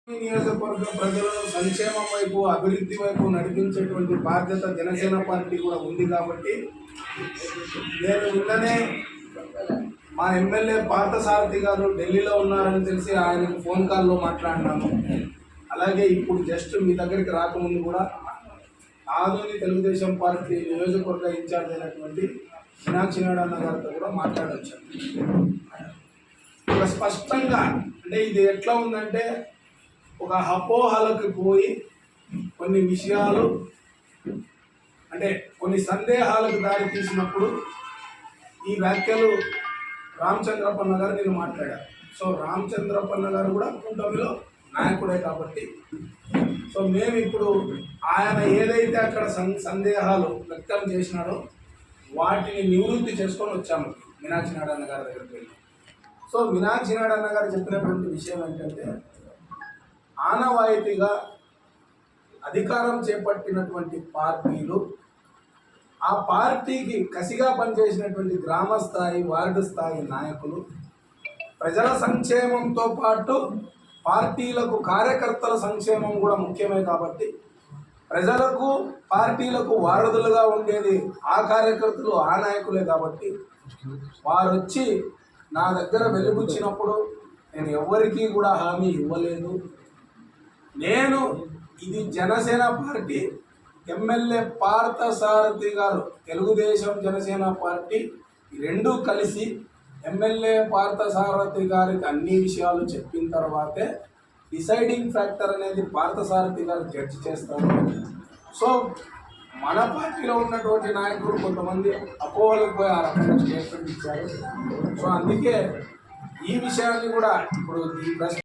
నియోజకవర్గ ప్రజలను సంక్షేమం వైపు అభివృద్ధి వైపు నడిపించేటువంటి బాధ్యత జనసేన పార్టీ కూడా ఉంది కాబట్టి నేను నిన్ననే మా ఎమ్మెల్యే పార్థసారథి గారు ఢిల్లీలో ఉన్నారని తెలిసి ఆయనకు ఫోన్ కాల్లో మాట్లాడినాను. అలాగే ఇప్పుడు జస్ట్ మీ దగ్గరికి రాకముందు కూడా ఆదోని తెలుగుదేశం పార్టీ నియోజకవర్గ ఇన్ఛార్జ్ అయినటువంటి మీనాక్షి నాయుడు గారితో కూడా మాట్లాడొచ్చాను. స్పష్టంగా అంటే ఇది ఎట్లా ఉందంటే ఒక అపోహలకు పోయి కొన్ని విషయాలు అంటే కొన్ని సందేహాలకు దారి తీసినప్పుడు ఈ వ్యాఖ్యలు రామచంద్రపన్న గారు నేను మాట్లాడారు. సో రామచంద్రపన్న గారు కూడా కూటమిలో నాయకుడే కాబట్టి సో మేము ఇప్పుడు ఆయన ఏదైతే అక్కడ సందేహాలు వ్యక్తం చేసినారో వాటిని నివృత్తి చేసుకొని వచ్చాము మీనాక్షి నాయుడు గారి దగ్గరికి వెళ్ళి. సో మీనాక్షి నాయుడు గారు చెప్పినటువంటి విషయం ఏంటంటే ఆనవాయితీగా అధికారం చేపట్టినటువంటి పార్టీలు ఆ పార్టీకి కసిగా పనిచేసినటువంటి గ్రామ స్థాయి వార్డు స్థాయి నాయకులు ప్రజల సంక్షేమంతో పాటు పార్టీలకు కార్యకర్తల సంక్షేమం కూడా ముఖ్యమే కాబట్టి ప్రజలకు పార్టీలకు వారధులుగా ఉండేది ఆ కార్యకర్తలు ఆ నాయకులే కాబట్టి వారు వచ్చి నా దగ్గర వెలుగుచ్చినప్పుడు నేను ఎవరికీ కూడా హామీ ఇవ్వలేదు. నేను ఇది జనసేన పార్టీ ఎమ్మెల్యే పార్థసారథి గారు తెలుగుదేశం జనసేన పార్టీ రెండూ కలిసి ఎమ్మెల్యే పార్థసారథి గారికి అన్ని విషయాలు చెప్పిన తర్వాతే డిసైడింగ్ ఫ్యాక్టర్ అనేది పార్థసారథి గారు జడ్జి చేస్తారు. సో మన పార్టీలో ఉన్నటువంటి నాయకులు కొంతమంది అపోహలకు పోయి ఆ రకంగా స్టేట్మెంట్ ఇచ్చారు. సో అందుకే ఈ విషయాన్ని కూడా ఇప్పుడు ఈ